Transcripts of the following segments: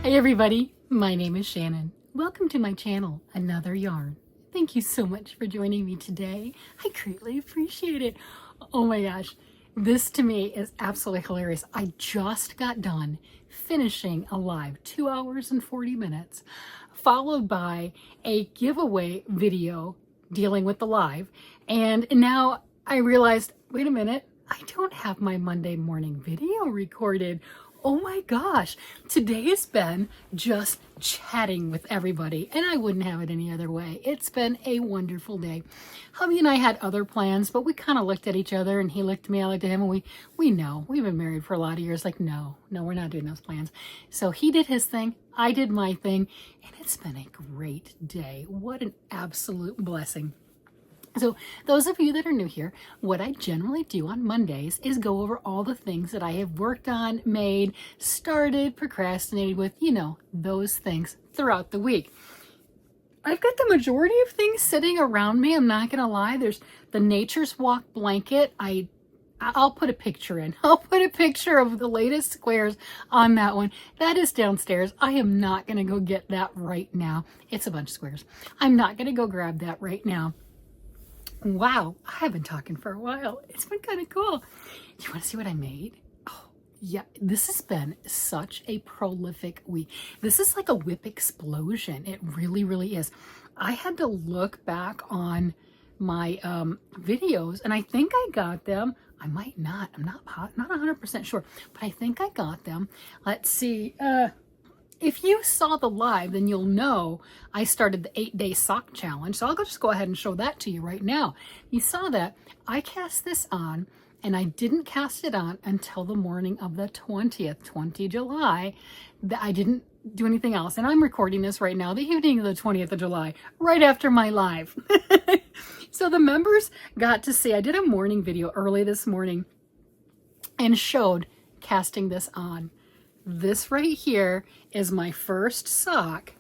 Hey everybody, my name is Shannon. Welcome to my channel, Another Yarn. Thank you so much for joining me today. I greatly appreciate it. Oh my gosh, this to me is absolutely hilarious. I just got done finishing a live 2 hours and 40 minutes, followed by a giveaway video dealing with the live. And now I realized, wait a minute, I don't have my Monday morning video recorded. Oh my gosh, today has been just chatting with everybody, and I wouldn't have it any other way. It's been a wonderful day. Hubby and I had other plans, but we kind of looked at each other, and he looked at me, I looked at him, and we know. We've been married for a lot of years. Like, no, we're not doing those plans. So he did his thing, I did my thing, and it's been a great day. What an absolute blessing. So those of you that are new here, what I generally do on Mondays is go over all the things that I have worked on, made, started, procrastinated with, those things throughout the week. I've got the majority of things sitting around me. I'm not going to lie. There's the Nature's Walk blanket. I'll put a picture in. I'll put a picture of the latest squares on that one. That is downstairs. I am not going to go get that right now. It's a bunch of squares. I'm not going to go grab that right now. Wow, I have been talking for a while. It's been kind of cool. Do you want to see what I made? Oh, yeah, this has been such a prolific week. This is like a whip explosion. It really, really is. I had to look back on my videos, and I think I got them. I might not. I'm not 100% sure, but I think I got them. Let's see. If you saw the live, then you'll know I started the 8-day sock challenge. So I'll just go ahead and show that to you right now. You saw that I cast this on, and I didn't cast it on until the morning of the 20th, 20 July. I didn't do anything else. And I'm recording this right now, the evening of the 20th of July, right after my live. So the members got to see, I did a morning video early this morning and showed casting this on. This right here is my first sock.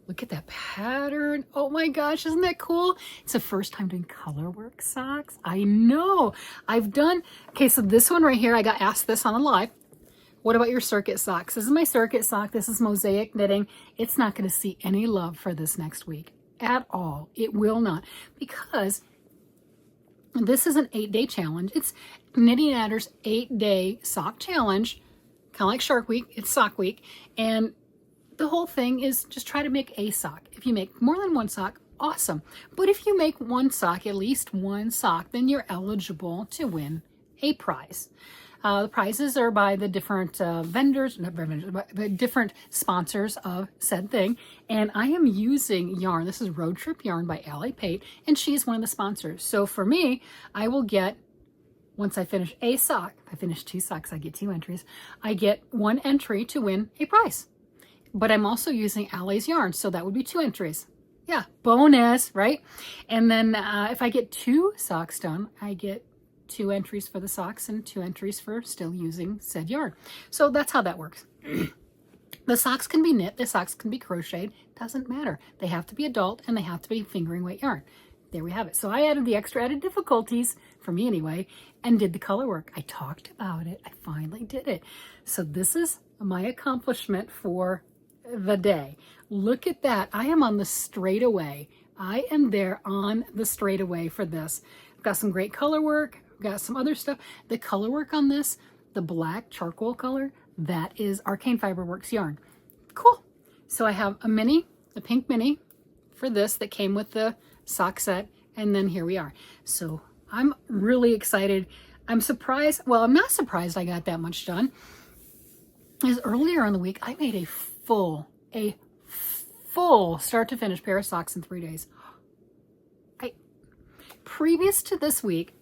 Look at that pattern. Oh my gosh, isn't that cool? It's the first time doing colorwork socks. I know. Okay, so this one right here, I got asked this on the live. What about your circuit socks? This is my circuit sock. This is Mosaic Knitting. It's not going to see any love for this next week at all. It will not, because this is an 8-day challenge. It's Knitting Natter's 8-day sock challenge. Kind of like Shark Week, it's Sock Week, and the whole thing is just try to make a sock. If you make more than one sock, awesome. But if you make one sock, at least one sock, then you're eligible to win a prize. The prizes are by the different different sponsors of said thing, and I am using yarn. This is Road Trip Yarn by Allie Pate, and she's one of the sponsors. So for me, I will get, once I finish a sock, if I finish 2 socks, I get 2 entries. I get 1 entry to win a prize. But I'm also using Allie's yarn, so that would be 2 entries. Yeah, bonus, right? And then if I get 2 socks done, I get 2 entries for the socks and 2 entries for still using said yarn. So that's how that works. The socks can be knit, the socks can be crocheted, doesn't matter. They have to be adult and they have to be fingering weight yarn. There we have it. So I added the extra added difficulties, for me anyway, and did the color work. I talked about it. I finally did it. So this is my accomplishment for the day. Look at that. I am on the straightaway. I am there on the straightaway for this. I've got some great color work. I've got some other stuff. The color work on this, the black charcoal color, that is Arcane Fiberworks yarn. Cool. So I have a mini, the pink mini for this that came with the sock set, and then here we are. So I'm really excited. I'm surprised. Well, I'm not surprised I got that much done. Because earlier in the week, I made a full start to finish pair of socks in 3 days. Previous to this week,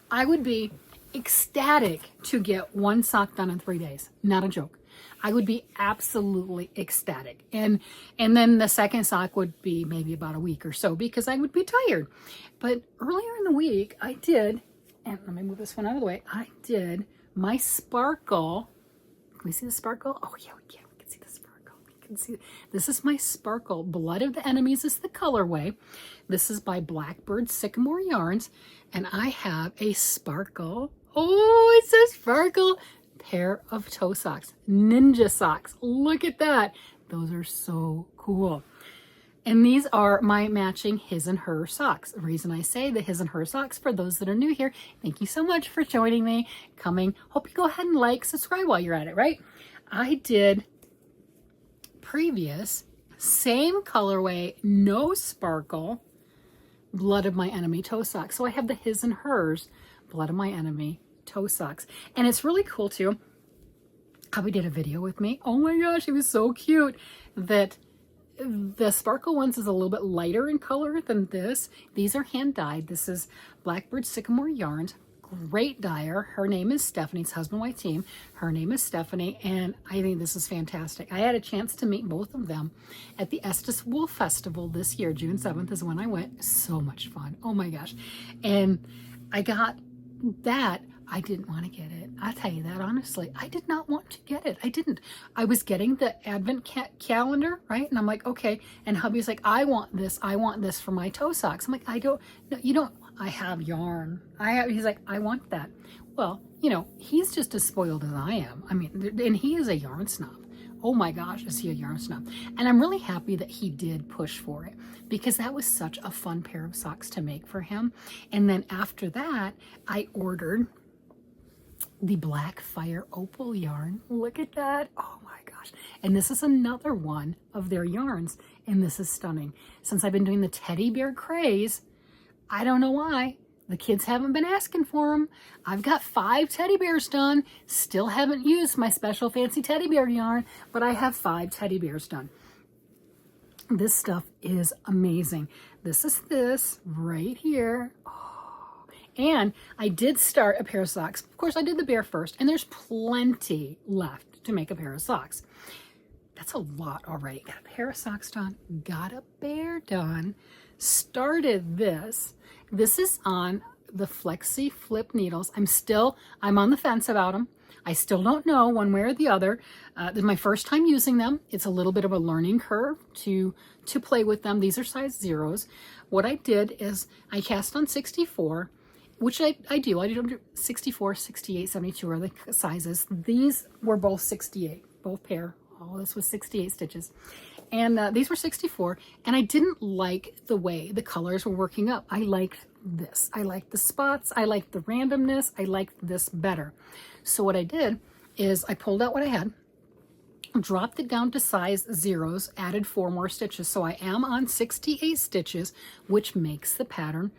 I would be ecstatic to get 1 sock done in 3 days. Not a joke. I would be absolutely ecstatic. And then the second sock would be maybe about a week or so because I would be tired. But earlier in the week, I did, and let me move this one out of the way, I did my sparkle. Can we see the sparkle? Oh yeah, we can. We can see the sparkle. We can see. This is my sparkle. Blood of the Enemies is the colorway. This is by Blackbird Sycamore Yarns. And I have a sparkle. Oh, it says sparkle pair of toe socks, ninja socks. Look at that. Those are so cool. And these are my matching his and her socks. The reason I say the his and her socks, for those that are new here, thank you so much for joining me, coming. Hope you go ahead and like, subscribe while you're at it, right? I did previous, same colorway, no sparkle, Blood of My Enemy toe socks. So I have the his and hers Blood of My Enemy toe socks. And it's really cool too. Hubby did a video with me. Oh my gosh, it was so cute that the sparkle ones is a little bit lighter in color than this. These are hand dyed. This is Blackbird Sycamore Yarns. Great dyer. Her name is Stephanie. It's husband-wife team. Her name is Stephanie, and I think this is fantastic. I had a chance to meet both of them at the Estes Wool Festival this year. June 7th is when I went. So much fun. Oh my gosh. And I got that. I didn't want to get it. I'll tell you that honestly. I did not want to get it. I didn't. I was getting the Advent calendar, right? And I'm like, okay. And hubby's like, I want this. I want this for my toe socks. I'm like, I don't. No, you don't. I have yarn. He's like, I want that. Well, you know, he's just as spoiled as I am. I mean, and he is a yarn snob. Oh my gosh, is he a yarn snob? And I'm really happy that he did push for it, because that was such a fun pair of socks to make for him. And then after that, I ordered the Black Fire Opal yarn. Look at that. Oh my gosh. And this is another one of their yarns, and this is stunning. Since I've been doing the teddy bear craze, I don't know why, the kids haven't been asking for them. I've got 5 teddy bears done. Still haven't used my special fancy teddy bear yarn, but I have 5 teddy bears done. This stuff is amazing. This is this right here. Oh. And I did start a pair of socks. Of course, I did the bear first, and there's plenty left to make a pair of socks. That's a lot already. Got a pair of socks done, got a bear done, started this. This is on the Flexi Flip needles. I'm on the fence about them. I still don't know one way or the other. This is my first time using them. It's a little bit of a learning curve to play with them. These are size 0s. What I did is I cast on 64, which I do. I do 64, 68, 72 are the sizes. These were both 68, both pair. Oh, this was 68 stitches. And these were 64, and I didn't like the way the colors were working up. I liked this. I liked the spots. I liked the randomness. I liked this better. So what I did is I pulled out what I had, dropped it down to size 0s, added 4 more stitches. So I am on 68 stitches, which makes the pattern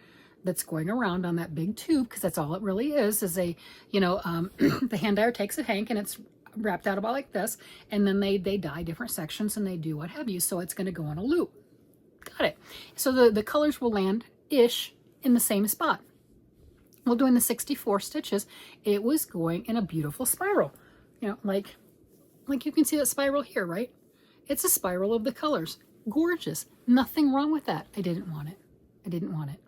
that's going around on that big tube, because that's all it really is a, you know, the hand dyer takes a hank and it's wrapped out about like this, and then they dye different sections and they do what have you, so it's going to go on a loop. Got it. So the colors will land ish in the same spot. Well, doing the 64 stitches, it was going in a beautiful spiral, you know, like you can see that spiral here, right? It's a spiral of the colors. Gorgeous. Nothing wrong with that. I didn't want it. I didn't want it.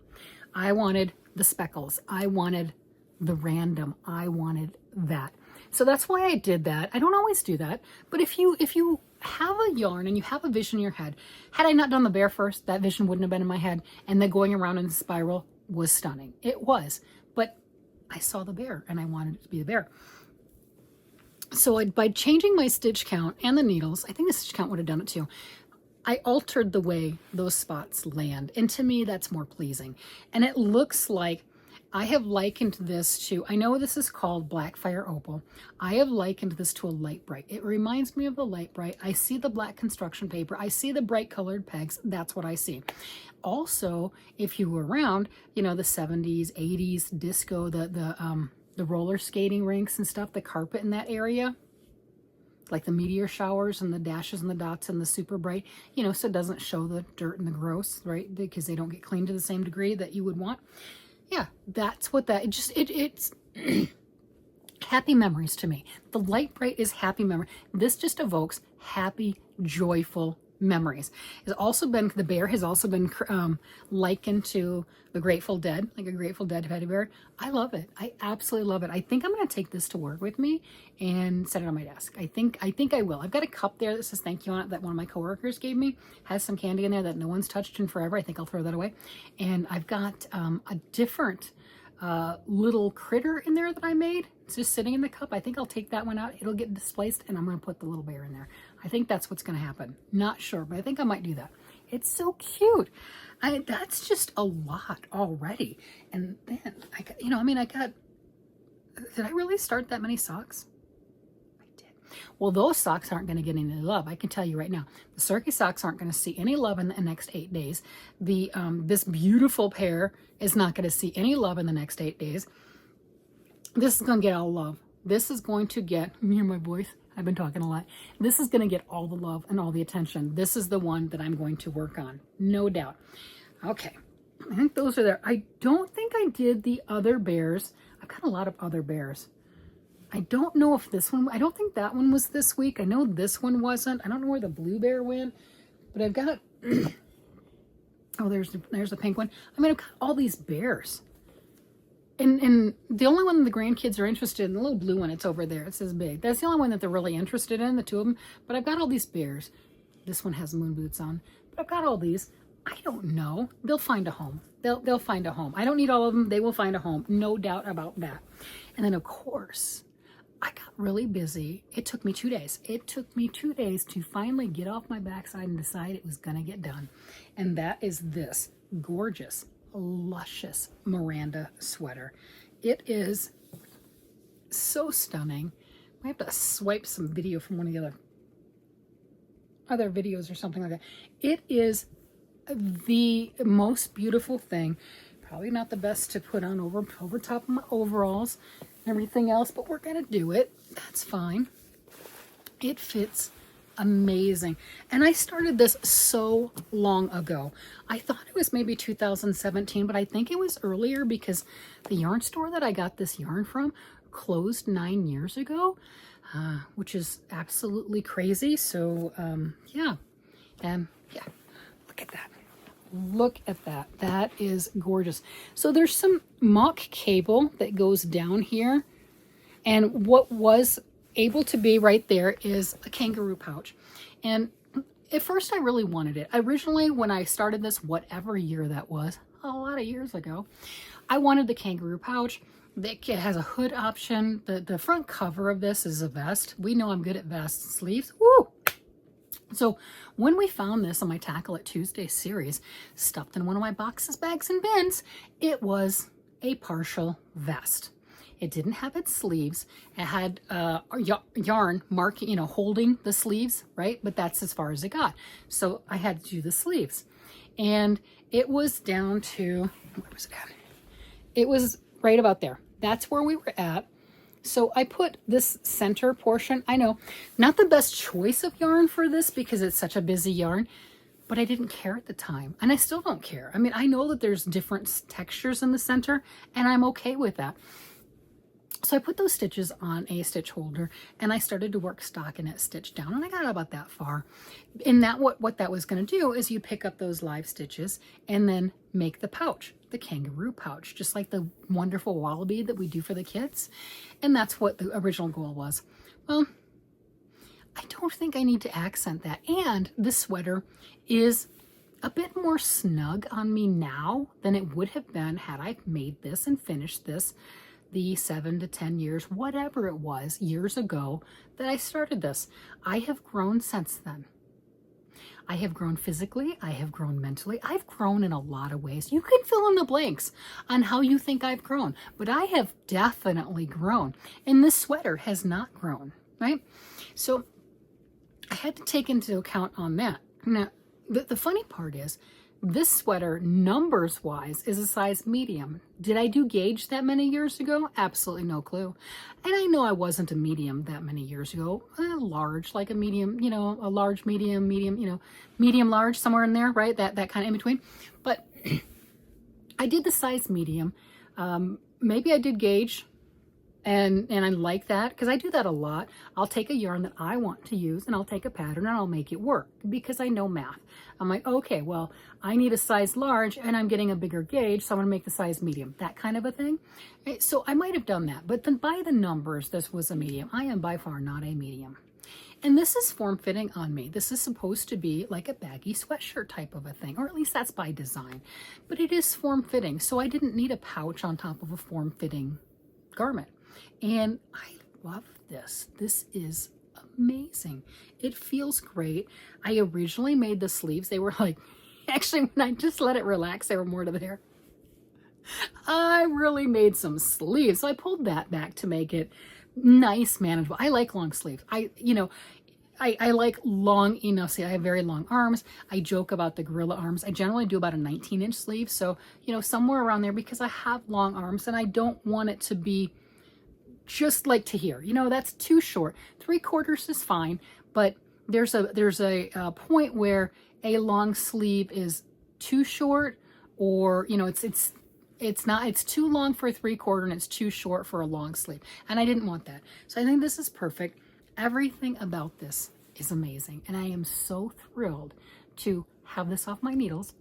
I wanted the speckles. I wanted the random. I wanted that. So that's why I did that. I don't always do that, but if you have a yarn and you have a vision in your head, had I not done the bear first, that vision wouldn't have been in my head, and then going around in the spiral was stunning. It was, but I saw the bear and I wanted it to be the bear. So by changing my stitch count and the needles, I think the stitch count would have done it too. I altered the way those spots land, and to me that's more pleasing. And it looks like I have likened this to, I know this is called Black Fire Opal. I have likened this to a Light Bright. It reminds me of the Light Bright. I see the black construction paper. I see the bright colored pegs. That's what I see. Also, if you were around, you know, the 70s, 80s, disco, the roller skating rinks and stuff, the carpet in that area, like the meteor showers and the dashes and the dots and the super bright, you know, so it doesn't show the dirt and the gross, right? Because they don't get cleaned to the same degree that you would want. Yeah, that's what that, it's happy memories to me. The Light Bright is happy memory. This just evokes happy, joyful memories. It's also been, the bear has also been likened to the Grateful Dead, like a Grateful Dead teddy bear. I love it. I absolutely love it. I think I'm going to take this to work with me and set it on my desk. I think I will. I've got a cup there that says thank you on it that one of my coworkers gave me. Has some candy in there that no one's touched in forever. I think I'll throw that away. And I've got a different little critter in there that I made. It's just sitting in the cup. I think I'll take that one out. It'll get displaced and I'm going to put the little bear in there. I think that's what's going to happen. Not sure, but I think I might do that. It's so cute. That's just a lot already. And then I got, did I really start that many socks? I did. Well, those socks aren't going to get any love. I can tell you right now, the Cirky socks aren't going to see any love in the next 8 days. This beautiful pair is not going to see any love in the next 8 days. This is going to get all love. This is going to get, you hear my voice? I've been talking a lot. This is going to get all the love and all the attention. This is the one that I'm going to work on. No doubt. Okay. I think those are there. I don't think I did the other bears. I've got a lot of other bears. I don't know if this one, I don't think that one was this week. I know this one wasn't. I don't know where the blue bear went, but I've got, oh, there's the pink one. I mean, I've got all these bears. And the only one the grandkids are interested in, the little blue one, it's over there. It says big. That's the only one that they're really interested in, the two of them. But I've got all these bears. This one has moon boots on. But I've got all these. I don't know. They'll find a home. They'll find a home. I don't need all of them. They will find a home. No doubt about that. And then, of course, I got really busy. It took me 2 days. It took me 2 days to finally get off my backside and decide it was going to get done. And that is this gorgeous, luscious Miranda sweater. It is so stunning. I have to swipe some video from one of the other videos or something like that. It is the most beautiful thing. Probably not the best to put on over top of my overalls and everything else, but we're gonna do it. That's fine. It fits amazing. And I started this so long ago. I thought it was maybe 2017, but I think it was earlier because the yarn store that I got this yarn from closed 9 years ago, which is absolutely crazy. So yeah, look at that. Look at that. That is gorgeous. So there's some mock cable that goes down here. And what was able to be right there is a kangaroo pouch. And at first I really wanted it. Originally, when I started this, whatever year that was, a lot of years ago, I wanted the kangaroo pouch. It has a hood option. The front cover of this is a vest. We know I'm good at vests, sleeves. Woo! So when we found this on my Tackle It Tuesday series, stuffed in one of my boxes, bags, and bins, it was a partial vest. It didn't have its sleeves. It had yarn marking, holding the sleeves, right? But that's as far as it got. So I had to do the sleeves. And it was down to, where was it at? It was right about there. That's where we were at. So I put this center portion, I know, not the best choice of yarn for this because it's such a busy yarn, but I didn't care at the time. And I still don't care. I mean, I know that there's different textures in the center and I'm okay with that. So I put those stitches on a stitch holder and I started to work stockinette stitch down and I got about that far. And that what that was going to do is you pick up those live stitches and then make the pouch, the kangaroo pouch, just like the wonderful wallaby that we do for the kids. And that's what the original goal was. Well, I don't think I need to accent that. And this sweater is a bit more snug on me now than it would have been had I made this and finished this the 7 to 10 years, whatever it was, years ago that I started this. I have grown since then. I have grown physically. I have grown mentally. I've grown in a lot of ways. You can fill in the blanks on how you think I've grown, but I have definitely grown. And this sweater has not grown, right? So I had to take into account on that. Now, the funny part is, this sweater, numbers-wise, is a size medium. Did I do gauge that many years ago? Absolutely no clue. And I know I wasn't a medium that many years ago. Large, like a medium, a large, medium, medium, large, somewhere in there, right? That kind of in between. But I did the size medium. Maybe I did gauge. And I like that because I do that a lot. I'll take a yarn that I want to use and I'll take a pattern and I'll make it work because I know math. I'm like, okay, well, I need a size large and I'm getting a bigger gauge, so I'm gonna make the size medium, that kind of a thing. Right? So I might have done that, but then by the numbers, this was a medium. I am by far not a medium. And this is form-fitting on me. This is supposed to be like a baggy sweatshirt type of a thing, or at least that's by design. But it is form-fitting, so I didn't need a pouch on top of a form-fitting garment. And I love this. This is amazing. It feels great. I originally made the sleeves. They were like, actually, when I just let it relax, there were more to there. I really made some sleeves. So I pulled that back to make it nice, manageable. I like long sleeves. I like long enough. See, I have very long arms. I joke about the gorilla arms. I generally do about a 19-inch sleeve. So, somewhere around there because I have long arms and I don't want it to be just like to here. That's too short. 3/4 is fine, but there's a point where a long sleeve is too short, or it's too long for a 3/4 and it's too short for a long sleeve. And I didn't want that. So I think this is perfect. Everything about this is amazing. And I am so thrilled to have this off my needles.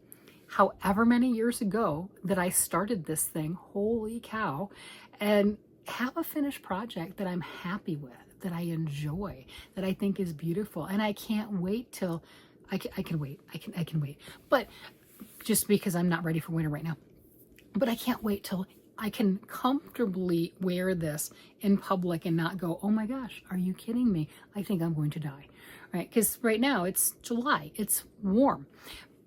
However many years ago that I started this thing, holy cow, and have a finished project that I'm happy with, that I enjoy, that I think is beautiful. And I can't wait till, I can wait. But just because I'm not ready for winter right now. But I can't wait till I can comfortably wear this in public and not go, oh my gosh, are you kidding me? I think I'm going to die, right? Because right now it's July, it's warm,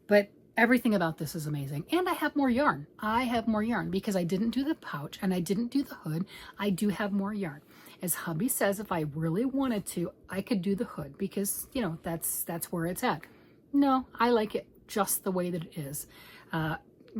but everything about this is amazing. And I have more yarn. I have more yarn because I didn't do the pouch and I didn't do the hood. I do have more yarn. As hubby says, if I really wanted to, I could do the hood because, that's where it's at. No, I like it just the way that it is.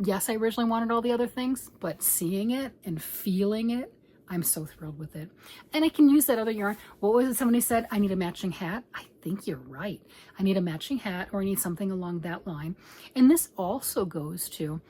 Yes, I originally wanted all the other things, but seeing it and feeling it, I'm so thrilled with it. And I can use that other yarn. What was it? Somebody said, I need a matching hat. I think you're right. I need a matching hat, or I need something along that line. And this also goes to,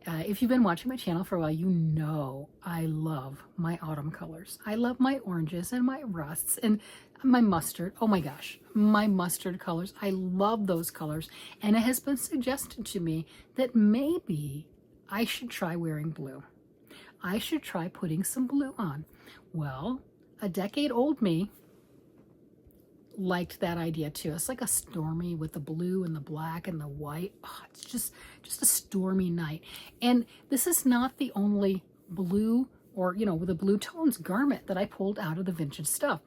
if you've been watching my channel for a while, you know I love my autumn colors. I love my oranges and my rusts and my mustard. Oh my gosh, my mustard colors. I love those colors. And it has been suggested to me that maybe I should try wearing blue. I should try putting some blue on. Well, a decade-old me liked that idea too. It's like a stormy with the blue and the black and the white. Oh, it's just a stormy night. And this is not the only blue or, with the blue tones garment that I pulled out of the vintage stuff.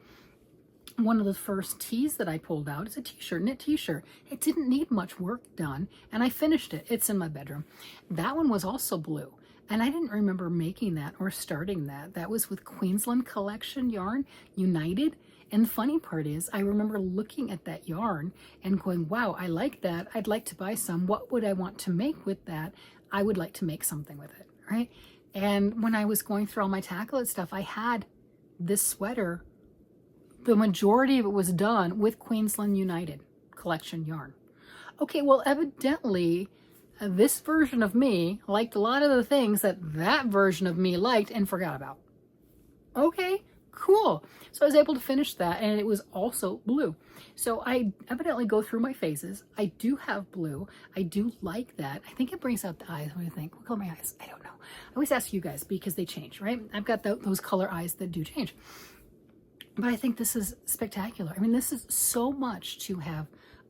One of the first tees that I pulled out is a t-shirt, knit t-shirt. It didn't need much work done, and I finished it. It's in my bedroom. That one was also blue, and I didn't remember making that or starting that. That was with Queensland Collection yarn, United. And the funny part is, I remember looking at that yarn and going, wow, I like that. I'd like to buy some. What would I want to make with that? I would like to make something with it, right? And when I was going through all my Tackle It stuff, I had this sweater. The majority of it was done with Queensland United Collection yarn. Okay, well, evidently, this version of me liked a lot of the things that version of me liked and forgot about. Okay, cool. So I was able to finish that, and it was also blue. So I evidently go through my phases. I do have blue. I do like that. I think it brings out the eyes. What do you think? What color are my eyes? I don't know. I always ask you guys because they change, right? I've got those color eyes that do change. But I think this is spectacular. I mean, this is so much to have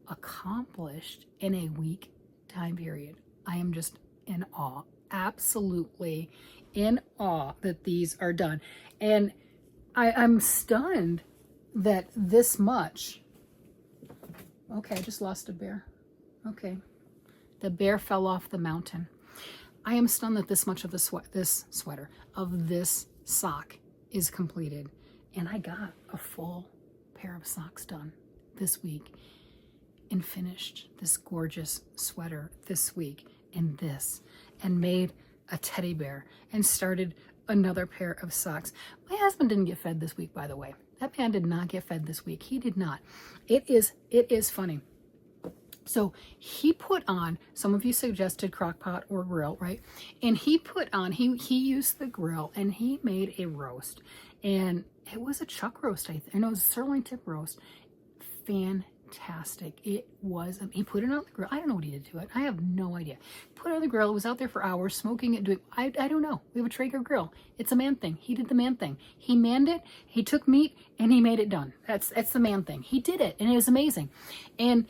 accomplished in a week time period. I am just in awe, absolutely in awe that these are done. And I'm stunned that this much. Okay, I just lost a bear. Okay. The bear fell off the mountain. I am stunned that this much of this sweater, of this sock is completed. And I got a full pair of socks done this week and finished this gorgeous sweater this week and made a teddy bear and started another pair of socks. My husband didn't get fed this week, by the way. That man did not get fed this week. He did not. It is funny. So he put on, some of you suggested crock pot or grill, right? And he put on, he used the grill and he made a roast. And it was a chuck roast, I know it was a sirloin tip roast. Fantastic. It was, he put it on the grill. I don't know what he did to it. I have no idea. Put it on the grill. It was out there for hours, smoking it, I don't know. We have a Traeger grill. It's a man thing. He did the man thing. He manned it. He took meat and he made it done. That's the man thing. He did it and it was amazing. And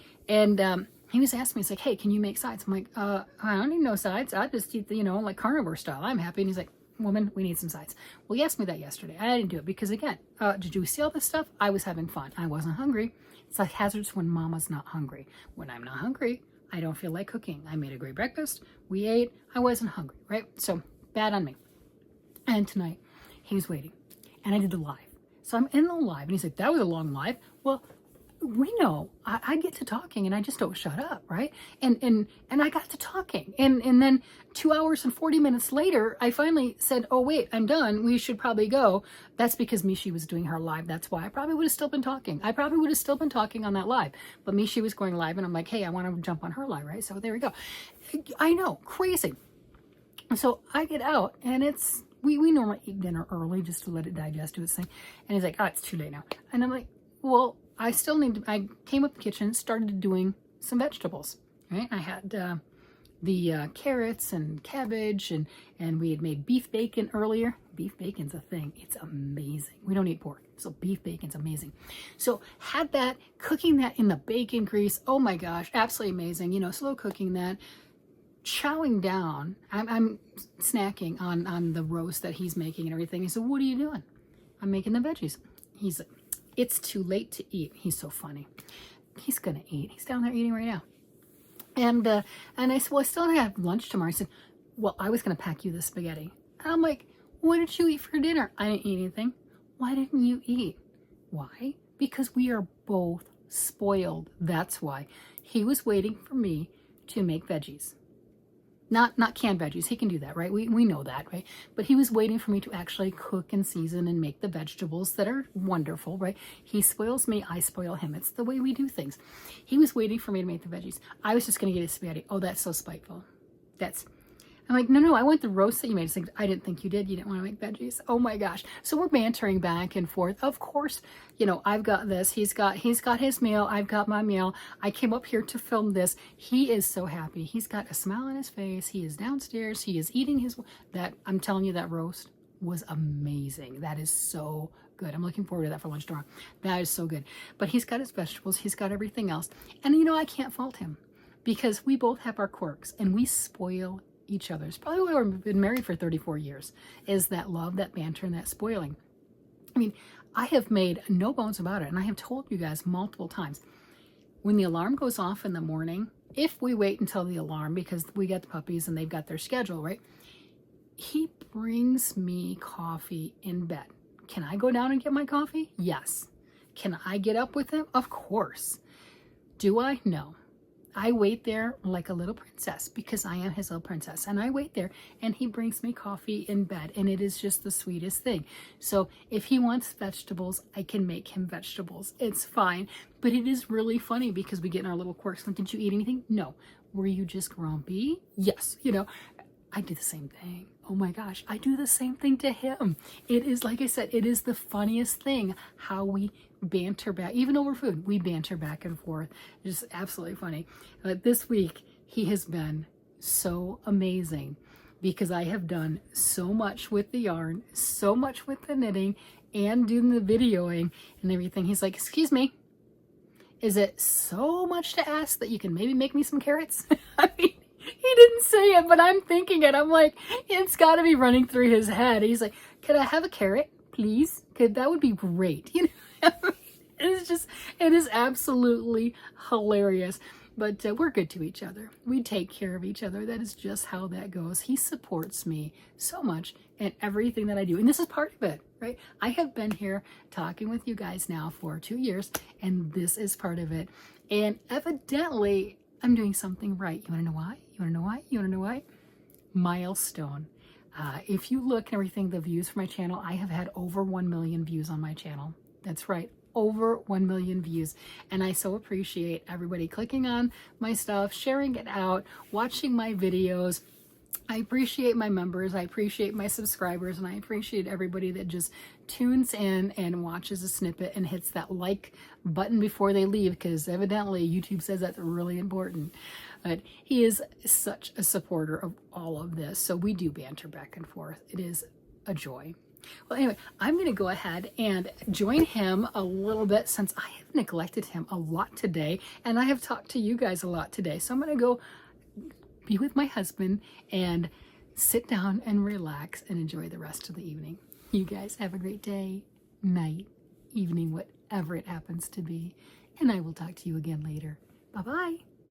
he was asking me, he's like, hey, can you make sides? I'm like, I don't need no sides. I just eat the, like carnivore style. I'm happy. And he's like, woman, we need some sides. Well, he asked me that yesterday. I didn't do it because, again, did you see all this stuff? I was having fun. I wasn't hungry. It's like hazardous when mama's not hungry. When I'm not hungry, I don't feel like cooking. I made a great breakfast. We ate. I wasn't hungry, right? So bad on me. And tonight, he was waiting. And I did the live. So I'm in the live. And he's like, that was a long live. Well, we know I get to talking and I just don't shut up, right? And I got to talking. And then 2 hours and 40 minutes later, I finally said, oh, wait, I'm done. We should probably go. That's because Mishi was doing her live. That's why I probably would have still been talking. I probably would have still been talking on that live. But Mishi was going live and I'm like, hey, I want to jump on her live, right? So there we go. I know, crazy. So I get out and we normally eat dinner early just to let it digest to its thing. And he's like, oh, it's too late now. And I'm like, well, I still need to, I came up the kitchen, started doing some vegetables, right? I had the carrots and cabbage and we had made beef bacon earlier. Beef bacon's a thing. It's amazing. We don't eat pork, so beef bacon's amazing. So had that, cooking that in the bacon grease. Oh my gosh, absolutely amazing. Slow cooking that. Chowing down. I'm snacking on the roast that he's making and everything. He said, what are you doing? I'm making the veggies. He's like, it's too late to eat. He's so funny. He's gonna eat. He's down there eating right now. And I said, well, I still don't have lunch tomorrow. He said, well, I was gonna pack you the spaghetti. And I'm like, what did you eat for dinner? I didn't eat anything. Why didn't you eat? Why? Because we are both spoiled. That's why. He was waiting for me to make veggies. Not canned veggies. He can do that, right? We know that, right? But he was waiting for me to actually cook and season and make the vegetables that are wonderful, right? He spoils me. I spoil him. It's the way we do things. He was waiting for me to make the veggies. I was just going to get his spaghetti. Oh, that's so spiteful. I'm like, no, I want the roast that you made. It's like, I didn't think you did. You didn't want to make veggies. Oh my gosh. So we're bantering back and forth. Of course, I've got this. He's got his meal. I've got my meal. I came up here to film this. He is so happy. He's got a smile on his face. He is downstairs. He is eating I'm telling you, that roast was amazing. That is so good. I'm looking forward to that for lunch tomorrow. That is so good. But he's got his vegetables. He's got everything else. And I can't fault him because we both have our quirks and we spoil each other. It's probably why we've been married for 34 years, is that love, that banter, and that spoiling. I mean, I have made no bones about it, and I have told you guys multiple times, when the alarm goes off in the morning, if we wait until the alarm, because we got the puppies and they've got their schedule, right? He brings me coffee in bed. Can I go down and get my coffee? Yes. Can I get up with him? Of course. Do I? No. I wait there like a little princess because I am his little princess. And I wait there and he brings me coffee in bed and it is just the sweetest thing. So if he wants vegetables, I can make him vegetables. It's fine. But it is really funny because we get in our little quirks. Like, did you eat anything? No. Were you just grumpy? Yes. I do the same thing. Oh my gosh, I do the same thing to him. It is, like I said, it is the funniest thing how we banter back, even over food, we banter back and forth. It's just absolutely funny. This week, he has been so amazing because I have done so much with the yarn, so much with the knitting, and doing the videoing and everything. He's like, excuse me, is it so much to ask that you can maybe make me some carrots? I mean, he didn't say it, but I'm thinking it. I'm like, it's got to be running through his head. He's like, could I have a carrot, please? That would be great. It is absolutely hilarious. But we're good to each other. We take care of each other. That is just how that goes. He supports me so much in everything that I do. And this is part of it, right? I have been here talking with you guys now for 2 years, and this is part of it. And evidently, I'm doing something right. You want to know why? You want to know why? You want to know why? Milestone. If you look and everything, the views for my channel, I have had over 1 million views on my channel. That's right. Over 1 million views. And I so appreciate everybody clicking on my stuff, sharing it out, watching my videos. I appreciate my members, I appreciate my subscribers, and I appreciate everybody that just tunes in and watches a snippet and hits that like button before they leave, because evidently YouTube says that's really important. But he is such a supporter of all of this, so we do banter back and forth. It is a joy. Well, anyway, I'm going to go ahead and join him a little bit, since I have neglected him a lot today, and I have talked to you guys a lot today. So I'm going to go be with my husband and sit down and relax and enjoy the rest of the evening. You guys have a great day, night, evening, whatever it happens to be. And I will talk to you again later. Bye-bye.